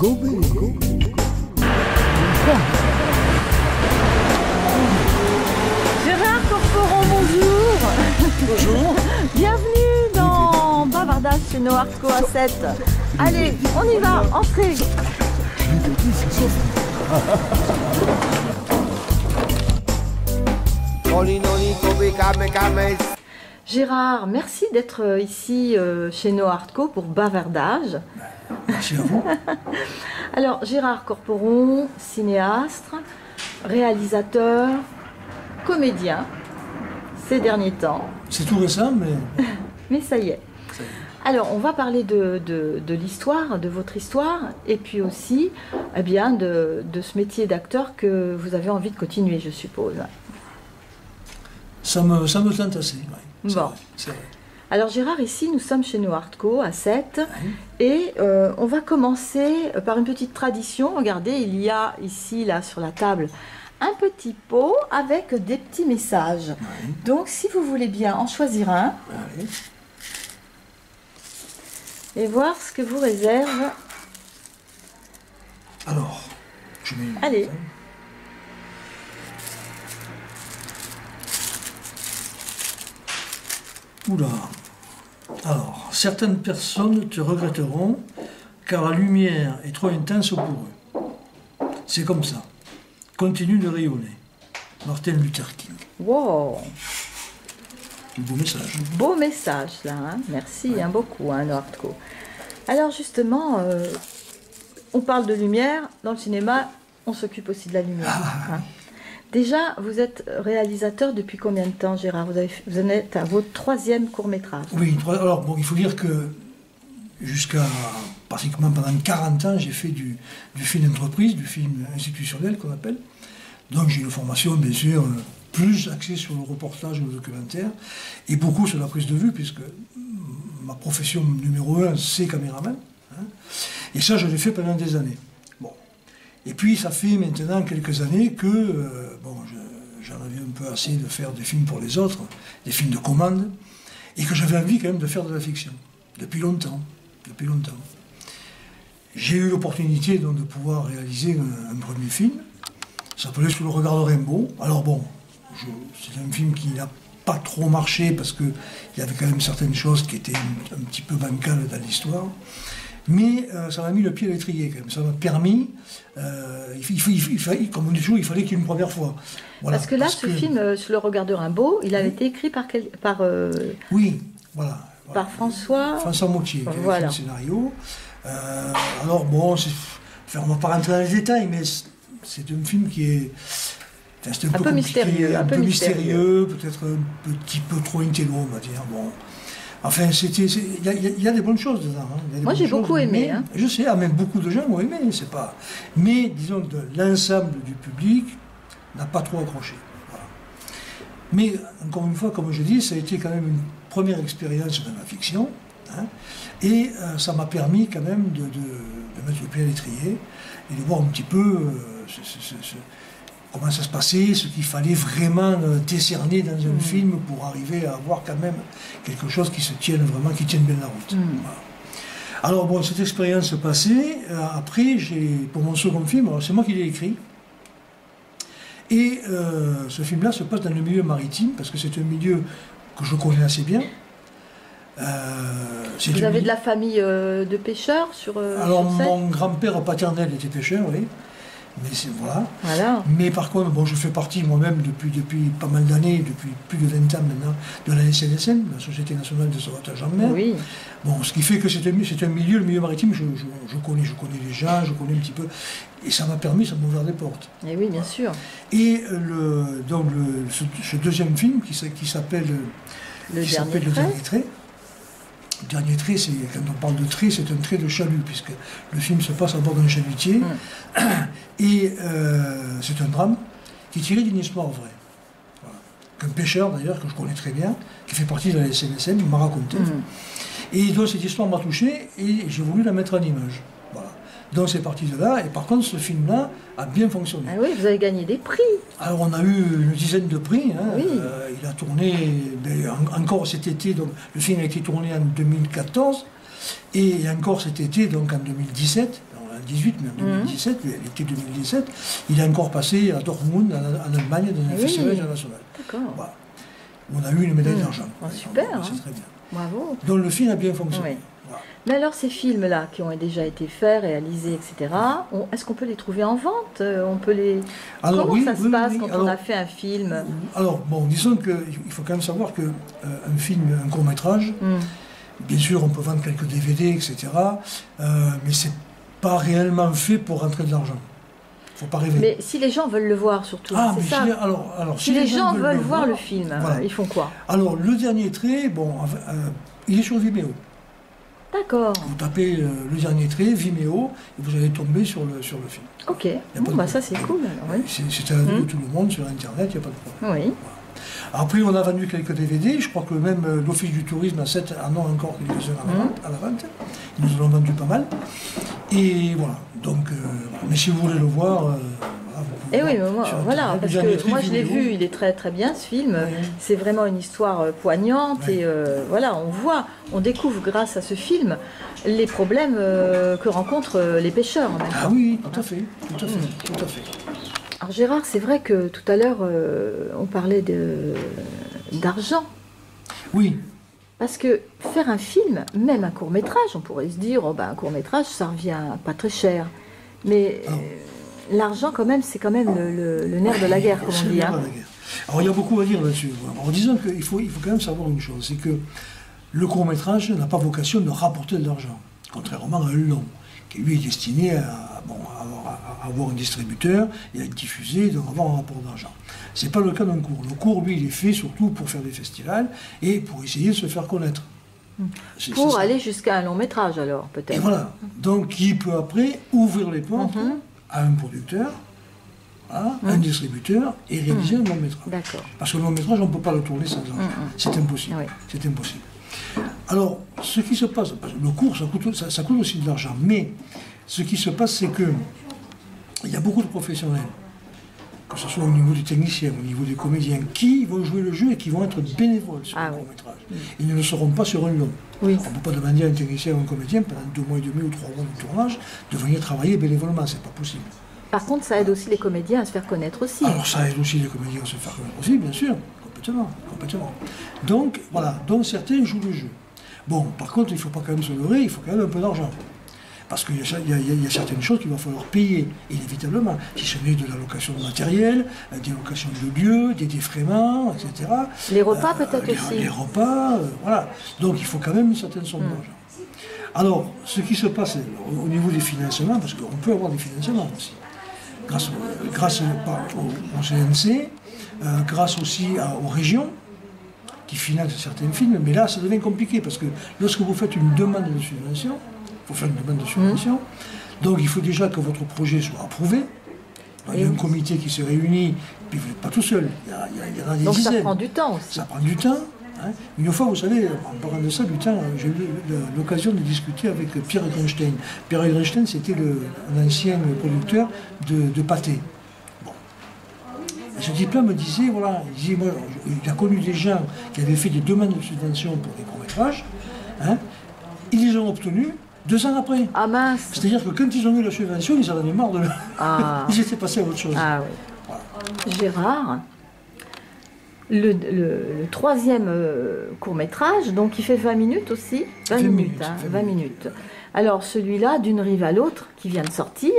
Kobe. Gérard Corporon, bonjour. Bonjour. Bienvenue dans Bavardage chez Noarco à 7. Allez, on y va, entrez. Gérard, merci d'être ici chez Noarco pour Bavardage. Merci à vous. Alors, Gérard Corporon, cinéaste, réalisateur, comédien, ces derniers temps. C'est tout récent, mais... Mais ça y est. Alors, on va parler de l'histoire, de votre histoire, et puis aussi eh bien, de ce métier d'acteur que vous avez envie de continuer, je suppose. Ça me tente assez, oui. Bon. C'est vrai. Alors Gérard, ici nous sommes chez Noarco à 7 et on va commencer par une petite tradition. Regardez, il y a ici, là, sur la table, un petit pot avec des petits messages. Oui. Donc si vous voulez bien en choisir un Oui. et voir ce que vous réserve. Alors, je mets une Allez. minute, hein. Oula. Alors, certaines personnes te regretteront car la lumière est trop intense pour eux. C'est comme ça. Continue de rayonner. Martin Luther King. Wow, Un beau message. beau message là, hein. Merci hein, beaucoup hein, Noarco. Alors justement, on parle de lumière, dans le cinéma, on s'occupe aussi de la lumière. Hein. Déjà, vous êtes réalisateur depuis combien de temps, Gérard? Vous en êtes à votre 3e court-métrage. Oui, alors bon, il faut dire que jusqu'à pratiquement pendant 40 ans, j'ai fait du film d'entreprise, du film institutionnel qu'on appelle. Donc j'ai une formation, bien sûr, plus axée sur le reportage ou le documentaire, et beaucoup sur la prise de vue, puisque ma profession numéro 1, c'est caméraman. Hein, et ça, je l'ai fait pendant des années. Bon. Et puis, ça fait maintenant quelques années que bon, j'en avais un peu assez de faire des films pour les autres, des films de commande, et que j'avais envie quand même de faire de la fiction, depuis longtemps. Depuis longtemps. J'ai eu l'opportunité donc de pouvoir réaliser un premier film, ça s'appelait Sous le regard de Rimbaud. Alors bon, c'est un film qui n'a pas trop marché parce qu'il y avait quand même certaines choses qui étaient un petit peu bancales dans l'histoire. Mais ça m'a mis le pied à l'étrier quand même. Ça m'a permis, comme on dit toujours, il fallait qu'il y ait une première fois. Voilà, parce que là, ce film, Sous le regard de Rimbaud, il avait été écrit par oui, voilà. Par François Moutier, qui a écrit voilà. le scénario. Alors bon, on ne va pas rentrer dans les détails, mais c'est un film qui est... Enfin, c'est un peu mystérieux. Un peu mystérieux, peut-être un petit peu trop intello, on va dire. Bon. Enfin, il y a des bonnes choses dedans. Hein. Moi, j'ai beaucoup aimé. Hein. Je sais, même beaucoup de gens ont aimé. C'est pas... Mais disons que l'ensemble du public n'a pas trop accroché. Voilà. Mais encore une fois, comme je dis, ça a été quand même une première expérience dans la fiction. Hein, et ça m'a permis quand même de mettre le pied à l'étrier et de voir un petit peu comment ça se passait, ce qu'il fallait vraiment décerner dans un film pour arriver à avoir quand même quelque chose qui se tienne vraiment, qui tienne bien la route. Voilà. Alors bon, cette expérience passée, après, pour mon second film, c'est moi qui l'ai écrit, et ce film-là se passe dans le milieu maritime, parce que c'est un milieu que je connais assez bien. Vous avez de la famille de pêcheurs alors, sur mon grand-père paternel était pêcheur, oui. Mais voilà. Mais par contre, bon, je fais partie moi-même depuis pas mal d'années, depuis plus de 20 ans maintenant, de la SNSM, la Société Nationale de Sauvetage en Mer. Oui. Bon, ce qui fait que c'est un milieu, le milieu maritime, je connais les gens, je connais un petit peu, et ça m'a ouvert des portes. Et oui, bien sûr. Et ce deuxième film qui s'appelle Le Dernier Trait. Le dernier trait, quand on parle de trait, c'est un trait de chalut, puisque le film se passe à bord d'un chalutier. Et c'est un drame qui est tiré d'une histoire vraie. Voilà. Qu'un pêcheur, d'ailleurs, que je connais très bien, qui fait partie de la SNSM, m'a raconté. Et donc cette histoire m'a touché et j'ai voulu la mettre en image. Voilà. Donc c'est parti de là. Et par contre, ce film-là a bien fonctionné. Ah oui, vous avez gagné des prix. Alors on a eu une dizaine de prix. Hein. Oui. Il a tourné encore cet été. Donc, le film a été tourné en 2014 et encore cet été, donc en 2017. en 18, mais en 2017, l'été 2017, il est encore passé à Dortmund, en Allemagne, dans un festival international. D'accord. Voilà. On a eu une médaille d'argent. Super. C'est très bien. Bravo. Donc le film a bien fonctionné. Oui. Voilà. Mais alors ces films-là qui ont déjà été faits, réalisés, etc., est-ce qu'on peut les trouver en vente? On peut les... Alors, Comment ça se passe quand alors, on a fait un film? Alors, bon, disons qu'il faut quand même savoir qu'un film, un court-métrage, bien sûr, on peut vendre quelques DVD, etc., mais c'est pas réellement fait pour rentrer de l'argent. Faut pas rêver. Mais si les gens veulent le voir, surtout, c'est ça. Si les gens veulent voir le film, voilà. Ils font quoi? Alors, le dernier trait, bon, il est sur Vimeo. D'accord. Vous tapez le dernier trait, Vimeo, et vous allez tomber sur le film. Ok, bon, bah ça c'est cool. Alors, oui. C'est à la vue de tout le monde sur Internet, il n'y a pas de problème. Oui. Voilà. Après, on a vendu quelques DVD, je crois que même l'Office du tourisme à 7 en a encore quelques-uns à la vente. Ils nous en ont vendu pas mal. Et voilà, donc, mais si vous voulez le voir, voilà, vous pouvez. Et oui, voilà, parce que moi je l'ai vu, il est très très bien ce film. C'est vraiment une histoire poignante et voilà, on découvre grâce à ce film les problèmes que rencontrent les pêcheurs en même temps. Ah oui, tout à fait. Alors Gérard, c'est vrai que tout à l'heure on parlait d'argent. Oui. Parce que faire un film, même un court-métrage, on pourrait se dire, oh ben, un court-métrage, ça revient pas très cher. Mais l'argent, quand même, c'est quand même le nerf de la guerre, comme on dit. Hein. Alors, il y a beaucoup à dire là-dessus. En disant qu'il faut quand même savoir une chose, c'est que le court-métrage n'a pas vocation de rapporter de l'argent, contrairement à un long, qui lui est destiné à avoir un distributeur et à être diffusé, donc avoir un rapport d'argent. Ce n'est pas le cas d'un court. Le court, lui, il est fait surtout pour faire des festivals et pour essayer de se faire connaître. Pour aller jusqu'à un long métrage, alors, peut-être. Et voilà. Donc, qui peut après ouvrir les portes à un producteur, un distributeur, et réaliser un long métrage. D'accord. Parce que le long métrage, on ne peut pas le tourner sans argent. C'est impossible. Oui. C'est impossible. Alors, ce qui se passe, le court, ça coûte aussi de l'argent, mais ce qui se passe, c'est que il y a beaucoup de professionnels, que ce soit au niveau des techniciens, au niveau des comédiens, qui vont jouer le jeu et qui vont être bénévoles sur le court-métrage. Ils ne le seront pas sur un long. Oui. On ne peut pas demander à un technicien ou un comédien, pendant 2 mois et demi ou 3 mois de tournage, de venir travailler bénévolement, c'est pas possible. Par contre, ça aide aussi les comédiens à se faire connaître aussi. Alors ça aide aussi les comédiens à se faire connaître aussi, bien sûr, complètement. Donc, voilà, donc certains jouent le jeu. Bon, par contre, il ne faut pas quand même se leurrer, il faut quand même un peu d'argent. Parce qu'il y a certaines choses qu'il va falloir payer, inévitablement. Si ce n'est de la location de matériel, des locations de lieux, des défraiements, etc. Les repas peut-être aussi. Les repas, voilà. Donc il faut quand même une certaine somme d'argent. Alors, ce qui se passe au niveau des financements, parce qu'on peut avoir des financements aussi, grâce au CNC, grâce aussi aux régions, qui financent certains films, mais là ça devient compliqué, parce que lorsque vous faites une demande de subvention, il faut faire une demande de subvention. Donc il faut déjà que votre projet soit approuvé. Donc, il y a un comité qui se réunit, puis vous n'êtes pas tout seul. Il y en a des dizaines. Donc ça prend du temps aussi. Ça prend du temps. Hein. Une fois, vous savez, en parlant de ça, du temps, j'ai eu l'occasion de discuter avec Pierre Grunstein. Pierre Grunstein, c'était un ancien producteur de pâté. Bon. Et ce type-là me disait, voilà, moi, il a connu des gens qui avaient fait des demandes de subvention pour des courts-métrages. Hein. Ils les ont obtenus 2 ans après. Ah mince. C'est-à-dire que quand ils ont eu la subvention, ils en avaient marre de le... Ils étaient passés à autre chose. Ah oui. Voilà. Gérard, le troisième court-métrage, donc il fait 20 minutes aussi. 20 minutes. 20 minutes. Alors celui-là, d'une rive à l'autre, qui vient de sortir,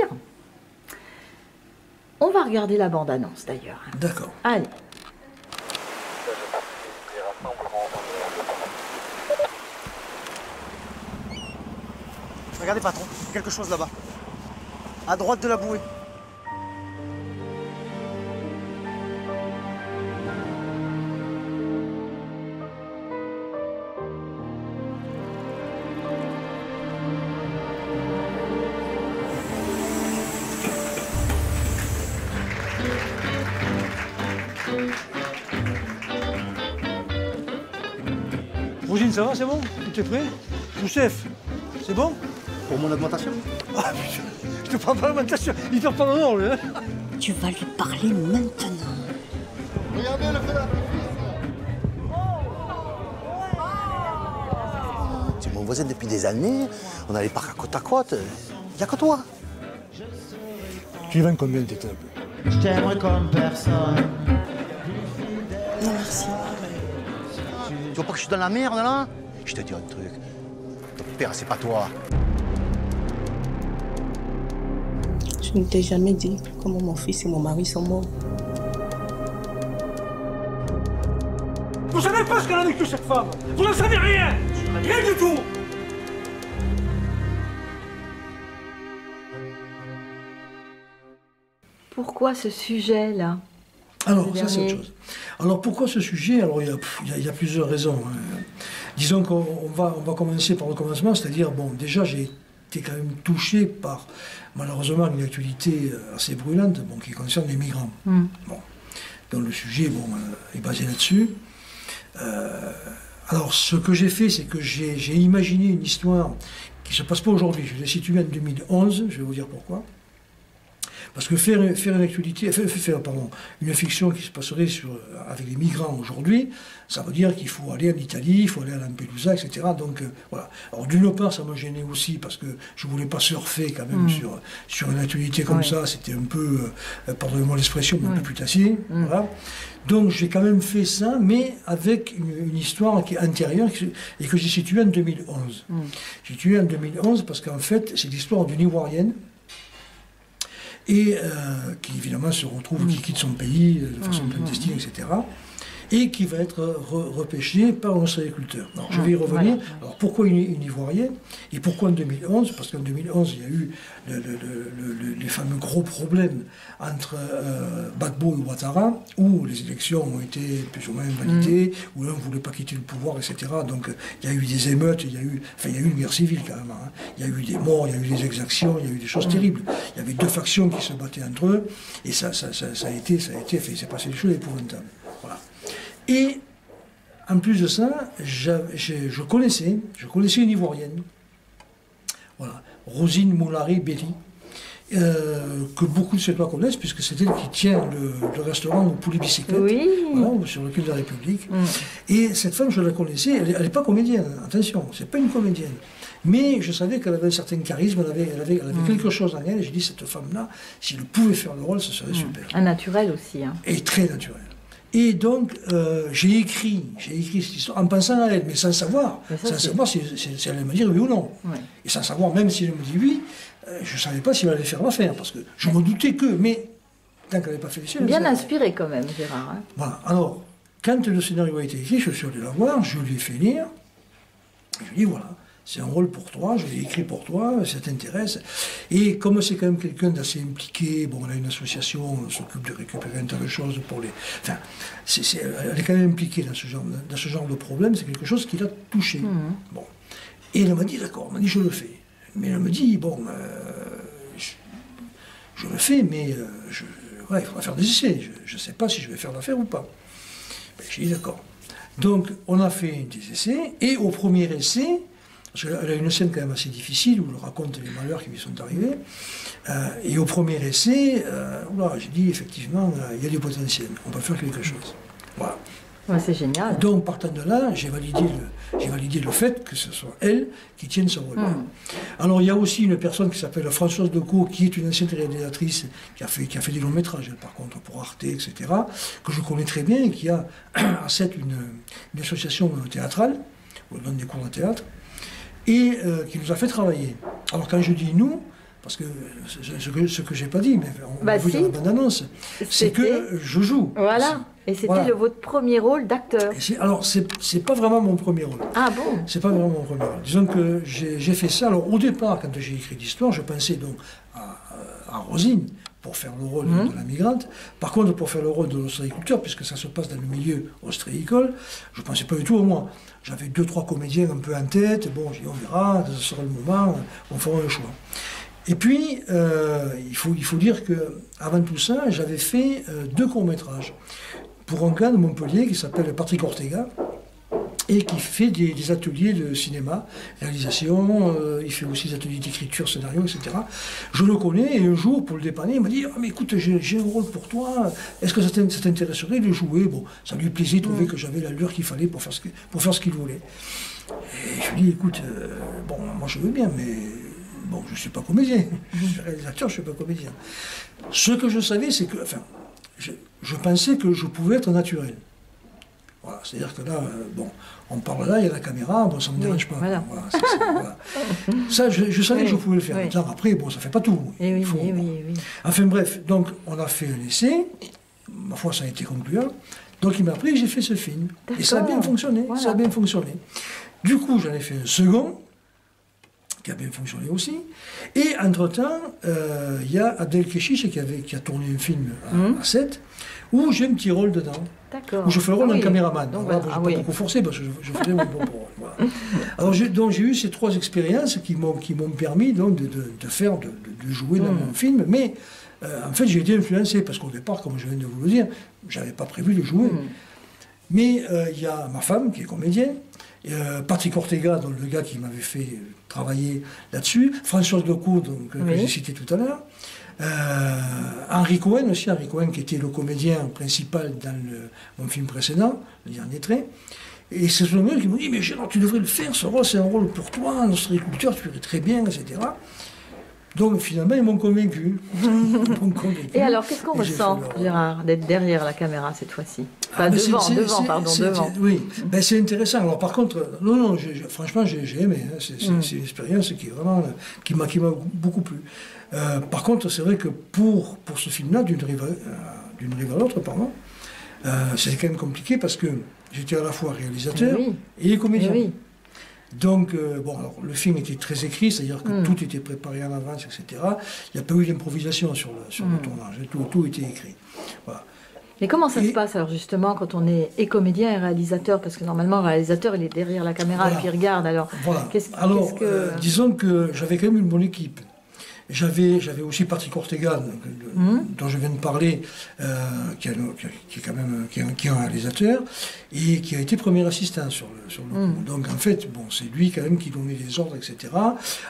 on va regarder la bande-annonce d'ailleurs. D'accord. Allez. Regardez patron, quelque chose là-bas. À droite de la bouée. Rosine, ça va, c'est bon? Tout est prêt? Youssef, c'est bon? Pour mon augmentation? Ah putain, je te parle pas d'augmentation, il perd pas le nom, lui, hein? Tu vas lui parler maintenant. Regardez le feu d'artifice. C'est mon voisin depuis des années, on a les parcs à côte à côte. Il n'y a que toi. Tu les vends combien tes tables? Je t'aimerais comme personne. Non, merci. Tu vois pas que je suis dans la merde là? Je te dis un truc. Ton père, c'est pas toi. Je ne t'ai jamais dit comment mon fils et mon mari sont morts. Vous savez pas ce qu'elle a vécu cette femme. Vous n'en savez rien. Rien du tout. Pourquoi ce sujet-là? Alors, Le ça c'est dernier. autre chose. Alors, pourquoi ce sujet? Alors, il y a plusieurs raisons. Disons qu'on va commencer par le commencement, c'est-à-dire, bon, déjà, j'ai été quand même touché par, malheureusement, une actualité assez brûlante, bon, qui concerne les migrants. Bon. Donc, le sujet, bon, est basé là-dessus. Alors, ce que j'ai fait, c'est que j'ai imaginé une histoire qui ne se passe pas aujourd'hui. Je l'ai située en 2011, je vais vous dire pourquoi. Parce que faire une actualité, une fiction qui se passerait avec les migrants aujourd'hui, ça veut dire qu'il faut aller en Italie, il faut aller à Lampedusa, etc. Donc voilà. Alors d'une part, ça me gênait aussi parce que je ne voulais pas surfer quand même sur une actualité comme ça. C'était un peu, pardonnez-moi l'expression, un peu putassier. Voilà. Donc j'ai quand même fait ça, mais avec une histoire qui est antérieure et que j'ai située en 2011. J'ai située en 2011 parce qu'en fait, c'est l'histoire d'une Ivoirienne et qui évidemment se retrouve, qui quitte son pays de façon clandestine, etc. Et qui va être repêché par un ostréiculteur. Alors je vais y revenir. Voilà. Alors pourquoi une Ivoirienne? Et pourquoi en 2011? Parce qu'en 2011, il y a eu les fameux gros problèmes entre Gbagbo et Ouattara, où les élections ont été plus ou moins validées, où l'un ne voulait pas quitter le pouvoir, etc. Donc il y a eu des émeutes, il y a eu une guerre civile quand même. Hein. Il y a eu des morts, il y a eu des exactions, il y a eu des choses terribles. Il y avait deux factions qui se battaient entre eux, et ça a été, il s'est passé des choses épouvantables. Voilà. Et en plus de ça, je connaissais une Ivoirienne, voilà, Rosine Moulari-Belli, que beaucoup de ceux-là connaissent, puisque c'est elle qui tient le restaurant au Poulet Bicyclette, voilà, sur le cul de la République. Et cette femme, je la connaissais, elle n'est pas comédienne, attention, c'est pas une comédienne. Mais je savais qu'elle avait un certain charisme, elle avait quelque chose en elle, et j'ai dit, cette femme-là, si elle pouvait faire le rôle, ce serait super. Un naturel aussi. Hein. Et très naturel. Et donc, j'ai écrit cette histoire en pensant à elle, mais sans savoir si elle allait me dire oui ou non. Ouais. Et sans savoir, même si elle me dit oui, je ne savais pas si elle allait faire l'affaire, parce que je me doutais que, mais tant qu'elle n'avait pas fait le scénario... Bien inspiré quand même, Gérard. Hein. Voilà. Alors, quand le scénario a été écrit, je suis allé la voir, je lui ai fait lire, et je lui ai dit voilà, c'est un rôle pour toi, je l'ai écrit pour toi, ça t'intéresse. Et comme c'est quand même quelqu'un d'assez impliqué, bon, on a une association, on s'occupe de récupérer un tas de choses pour les... Enfin, elle est quand même impliquée dans ce genre de problème, c'est quelque chose qui l'a touché. Bon. Et elle m'a dit, d'accord, elle m'a dit, je le fais. Mais elle me dit, bon, je le fais, mais il faudra faire des essais, je ne sais pas si je vais faire l'affaire ou pas. Ben, j'ai dit, d'accord. Donc, on a fait des essais, et au premier essai, parce qu'elle a une scène quand même assez difficile où elle raconte les malheurs qui lui sont arrivés. Et au premier essai, j'ai dit effectivement, il y a du potentiel, on peut faire quelque chose. Voilà. Ouais, c'est génial. Donc partant de là, j'ai validé le fait que ce soit elle qui tienne ce rôle. Alors il y a aussi une personne qui s'appelle Françoise Decaux, qui est une ancienne réalisatrice, qui a fait des longs métrages, par contre, pour Arte, etc., que je connais très bien, et qui a à Sète une association théâtrale, où elle donne des cours de théâtre, et qui nous a fait travailler. Alors quand je dis nous, parce que ce que j'ai pas dit, mais on l'a vu dans la bande-annonce, c'est que je joue. Voilà, et c'était votre premier rôle d'acteur. Alors c'est pas vraiment mon premier rôle. Ah bon? C'est pas vraiment mon premier rôle. Disons que j'ai fait ça, alors au départ, quand j'ai écrit l'histoire, je pensais donc à Rosine, pour faire le rôle de la migrante. Par contre, pour faire le rôle de l'ostréiculteur, puisque ça se passe dans le milieu ostréicole, je ne pensais pas du tout à moi. J'avais 2-3 comédiens un peu en tête, bon, j'ai dit, on verra, ce sera le moment, on fera un choix. Et puis, il faut dire qu'avant tout ça, j'avais fait 2 courts-métrages pour un gars de Montpellier qui s'appelle Patrick Ortega, et qui fait des ateliers de cinéma, réalisation, il fait aussi des ateliers d'écriture, scénario, etc. Je le connais, et un jour, pour le dépanner, il m'a dit « Ah, mais écoute, j'ai un rôle pour toi, est-ce que ça t'intéresserait de jouer ?» Bon, ça lui plaisait, il trouvait que j'avais l'allure qu'il fallait pour faire ce qu'il voulait. Et je lui ai dit « Écoute, bon, moi je veux bien, mais Bon, je ne suis pas comédien, je suis réalisateur, je ne suis pas comédien. Ce que je savais, c'est que, enfin, je pensais que je pouvais être naturel. Voilà, c'est-à-dire que là, bon, on parle là, il y a la caméra, bon, ça ne me dérange pas. Voilà. Voilà, voilà. Ça, je savais que je pouvais le faire. Oui. Après, bon, ça ne fait pas tout. Et oui, Il faut, oui, bon. oui, oui. Enfin bref, donc on a fait un essai, ma foi, ça a été concluant. Donc il m'a pris et j'ai fait ce film. Et ça a bien fonctionné, Voilà. ça a bien fonctionné. Du coup, j'en ai fait un second, qui a bien fonctionné aussi. Et entre-temps, il y a Adel Keshish qui a tourné un film à 7, où j'ai un petit rôle dedans. D'accord. Où je fais le rôle d'un oui. caméraman. Donc, Alors, voilà. je n'ai pas beaucoup forcé parce que je faisais mon bon rôle. Voilà. Alors donc j'ai eu ces 3 expériences qui m'ont permis donc, de jouer dans mon film. Mais en fait, j'ai été influencé parce qu'au départ, comme je viens de vous le dire, je n'avais pas prévu de jouer. Mais il y a ma femme qui est comédienne, Patrick Ortega, donc le gars qui m'avait fait travailler là-dessus, Françoise Decaux, donc, que j'ai cité tout à l'heure, Henri Cohen aussi, Henri Cohen qui était le comédien principal dans mon film précédent, Le Dernier Trait. Et c'est ce mec qui me dit, mais Gérard, tu devrais le faire, ce rôle, c'est un rôle pour toi, en ostréiculture, tu ferais très bien, etc. Donc finalement, ils m'ont convaincu. Et alors, qu'est-ce qu'on ressent, Gérard, d'être derrière la caméra cette fois-ci? Enfin, devant. Oui, ben, c'est intéressant. Alors par contre, non, franchement, j'ai aimé. Hein. C'est une expérience qui est vraiment, qui m'a beaucoup plu. Par contre, c'est vrai que pour ce film-là, d'une rive à l'autre, pardon, c'est quand même compliqué parce que j'étais à la fois réalisateur et comédien. Oui. Donc, bon, alors, le film était très écrit, c'est-à-dire que tout était préparé en avance, etc. Il n'y a pas eu d'improvisation sur le tournage, tout était écrit. Voilà. Mais comment ça se passe alors justement quand on est et comédien et réalisateur? Parce que normalement, le réalisateur, il est derrière la caméra et puis il regarde. Alors, voilà. Disons que j'avais quand même une bonne équipe. J'avais aussi Patrick Ortega, dont je viens de parler, qui est un réalisateur, et qui a été premier assistant sur le coup. Donc en fait, bon, c'est lui quand même qui donnait les ordres, etc.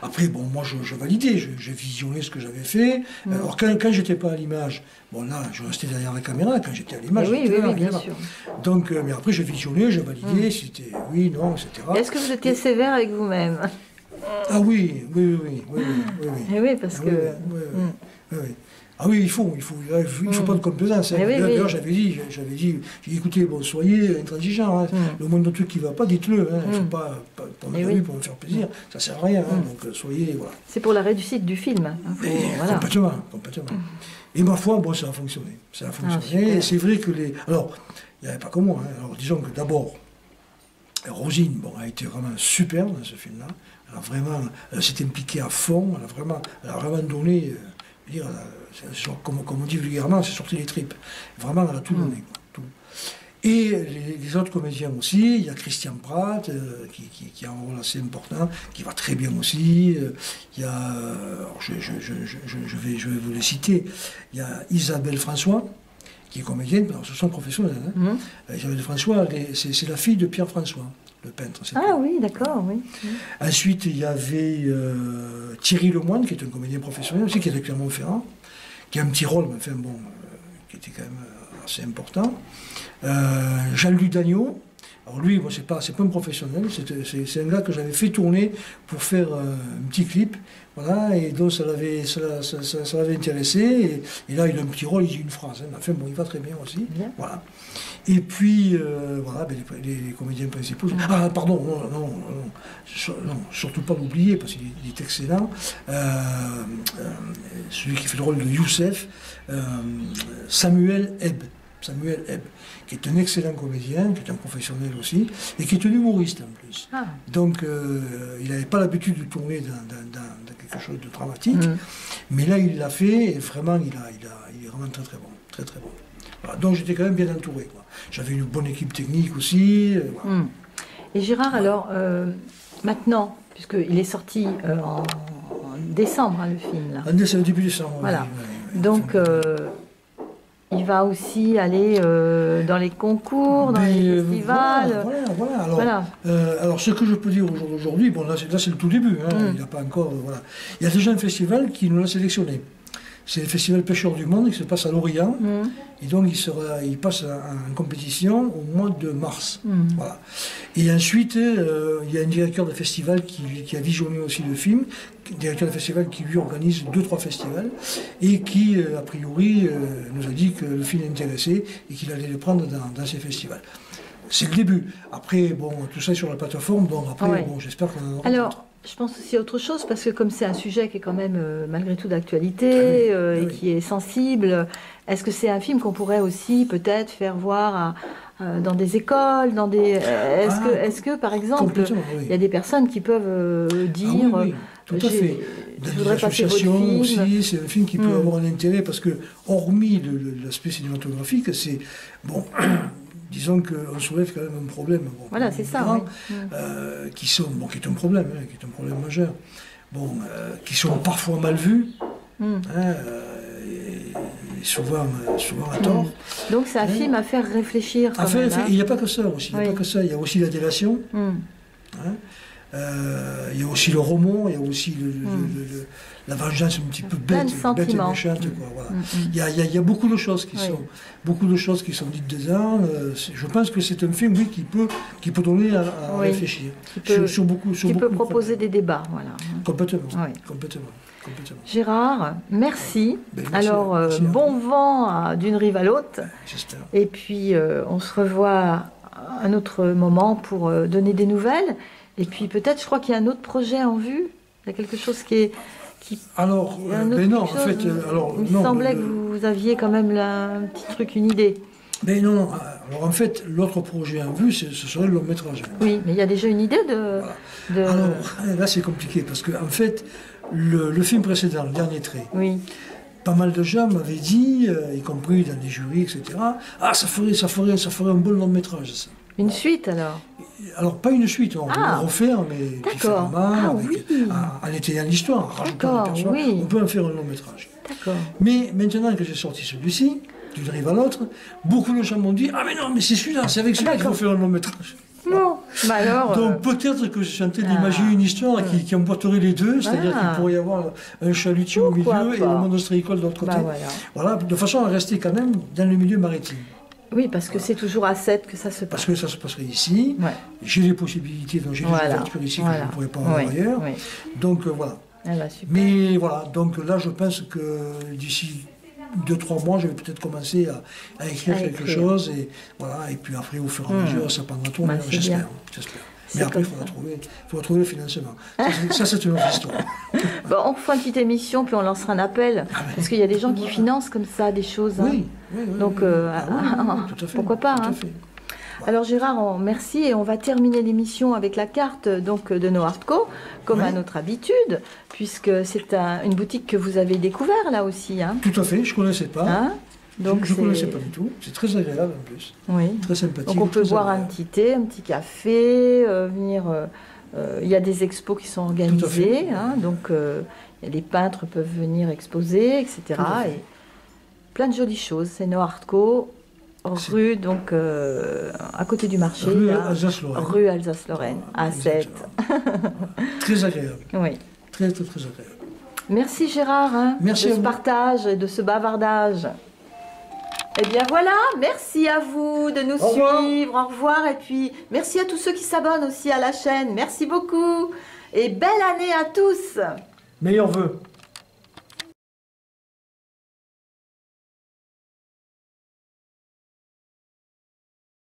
Après, bon, moi je validais, j'ai visionné ce que j'avais fait. Alors quand j'étais pas à l'image, bon là, je restais derrière la caméra, quand j'étais à l'image, j'étais là, bien sûr. Donc, mais après j'ai visionné, j'ai validé, si c'était oui, non, etc. Est-ce que vous étiez sévère avec vous-même? Ah oui. Et oui, parce que... Ah oui, il faut pas de complaisance. D'ailleurs, j'avais dit, écoutez, bon, soyez intransigeants. Hein. Le moindre truc qui ne va pas, dites-le. Hein. Il ne faut pas pour me faire plaisir. Ça ne sert à rien. Hein. Donc, soyez, voilà. C'est pour la réussite du film. Hein. Voilà. Complètement. Et ma foi, bon, ça a fonctionné. Et c'est vrai que alors, il n'y avait pas que moi. Hein. Alors, disons que d'abord, Rosine, bon, a été vraiment superbe dans ce film-là. Elle s'est impliquée à fond. Elle a vraiment donné... comme on dit vulgairement, c'est sorti les tripes. Vraiment, elle a tout donné. Tout. Et les autres comédiens aussi, il y a Christian Pratt, qui a un rôle assez important, qui va très bien aussi. Il y a, alors je vais vous les citer, il y a Isabelle François, qui est comédienne, ce sont professionnels. Hein. Isabelle François, c'est la fille de Pierre François, le peintre. Oui, d'accord, oui. Ensuite, il y avait Thierry Lemoine, qui est un comédien professionnel aussi, qui est de Clermont-Ferrand, qui a un petit rôle, mais enfin bon, qui était quand même assez important. Jean-Luc Dagneau, alors lui, bon, c'est pas un professionnel, c'est un gars que j'avais fait tourner pour faire un petit clip, voilà, et donc ça l'avait intéressé, et là il a un petit rôle, il dit une phrase, hein, enfin bon, il va très bien aussi, voilà. Et puis, voilà, ben, les comédiens principaux. Ah, pardon, non, surtout pas l'oublier, parce qu'il est excellent. Celui qui fait le rôle de Youssef, Samuel Ebb, qui est un excellent comédien, qui est un professionnel aussi, et qui est un humoriste en plus. Donc, il n'avait pas l'habitude de tourner dans quelque chose de dramatique, mais là, il l'a fait, et vraiment, il est vraiment très très bon, très très bon. Voilà, donc j'étais quand même bien entouré, quoi. J'avais une bonne équipe technique aussi. Voilà. Et Gérard, alors, maintenant, puisqu'il est sorti en décembre, hein, le film, là. C'est le début décembre. Voilà. Donc, il va aussi aller dans les concours, dans les festivals. Voilà. Alors, ce que je peux dire aujourd'hui, bon, là c'est le tout début, hein, il n'y a pas encore... voilà. Il y a déjà un festival qui nous l'a sélectionné. c'est le festival Pêcheurs du Monde qui se passe à Lorient. Et donc il passe en compétition au mois de mars. Voilà. Et ensuite, il y a un directeur de festival qui a visionné aussi le film, un directeur de festival qui lui organise 2-3 festivals, et qui, a priori, nous a dit que le film l'intéressait et qu'il allait le prendre dans ses festivals. C'est le début. Après, bon, tout ça est sur la plateforme, donc après, bon, j'espère qu'on en aura. Alors, je pense aussi à autre chose, parce que comme c'est un sujet qui est quand même, malgré tout, d'actualité, et qui est sensible, est-ce que c'est un film qu'on pourrait aussi peut-être faire voir dans des écoles, dans des... Est-ce que, par exemple, il y a des personnes qui peuvent dire... Tout à fait. Dans des associations aussi, c'est un film qui peut avoir un intérêt, parce que, hormis l'aspect cinématographique, c'est... Bon... Disons qu'on soulève quand même un problème. Bon, voilà, c'est ça. Qui est un problème, qui est un problème majeur. Bon, qui sont parfois mal vus, et souvent à tort. Donc c'est un film à faire réfléchir. Il n'y a pas que ça aussi. Il y a aussi la délation. Il y a aussi le roman, il y a aussi la vengeance un petit peu bête et méchante. Quoi, voilà. Il y a beaucoup de choses qui sont dites dedans. Je pense que c'est un film qui peut donner à réfléchir sur beaucoup qui peut proposer des débats. Voilà. Complètement. Gérard, merci. Alors, bon vent d'une rive à l'autre. J'espère. Et puis, on se revoit à un autre moment pour donner des nouvelles. Et puis peut-être, je crois qu'il y a un autre projet en vue. Il y a quelque chose qui est... Alors, non, en fait... il me semblait que vous aviez quand même un petit truc, une idée. Mais non. Alors en fait, l'autre projet en vue, ce serait le long métrage. Oui, mais il y a déjà une idée de... Alors, là c'est compliqué, parce que en fait, le film précédent, Le Dernier Trait, pas mal de gens m'avaient dit, y compris dans les jurys, etc., « Ah, ça ferait un bon long métrage, ça. » Une suite, alors? Alors, pas une suite, on peut le refaire, mais différemment, en étayant l'histoire, en rajoutant des personnages, on peut en faire un long métrage. Mais maintenant que j'ai sorti celui-ci, d'une rive à l'autre, beaucoup de gens m'ont dit « Ah mais non, mais c'est celui-là, c'est avec celui-là qu'il faut faire un long métrage. » Non, bah alors... Donc peut-être que je suis en train d'imaginer une histoire qui emboîterait les deux, c'est-à-dire qu'il pourrait y avoir un chalutier au milieu et le monde ostréicole de l'autre côté. Voilà, de façon à rester quand même dans le milieu maritime. Oui, parce que c'est toujours à 7 que ça se passe. Parce que ça se passerait ici. J'ai des possibilités, donc j'ai des ouvertures ici que je ne pourrais pas avoir ailleurs. Donc voilà. Mais voilà, donc là je pense que d'ici 2-3 mois, je vais peut-être commencer à écrire quelque chose. Et voilà, et puis après, au fur et à mesure, ça prendra tout. J'espère. Mais après, il faudra trouver le financement. Ça, c'est une autre histoire. Bon, on fera une petite émission, puis on lancera un appel. Parce qu'il y a des gens qui financent comme ça des choses. Donc, pourquoi pas. Alors Gérard, merci. Et on va terminer l'émission avec la carte donc, de No Art Co, comme à notre habitude, puisque c'est une boutique que vous avez découvert là aussi. Tout à fait, je ne connaissais pas. Donc je ne connaissais pas du tout. C'est très agréable en plus. Très sympathique. Donc on peut boire un petit thé, un petit café, venir. Il y a des expos qui sont organisées, donc les peintres peuvent venir exposer, etc. Et plein de jolies choses. C'est No Art Co, rue donc à côté du marché. Rue Alsace-Lorraine, à 7. Très agréable. Oui. Très agréable. Merci Gérard merci de ce partage et de ce bavardage. Eh bien voilà, merci à vous de nous suivre, au revoir, et puis merci à tous ceux qui s'abonnent aussi à la chaîne, merci beaucoup, et belle année à tous. Meilleurs vœux.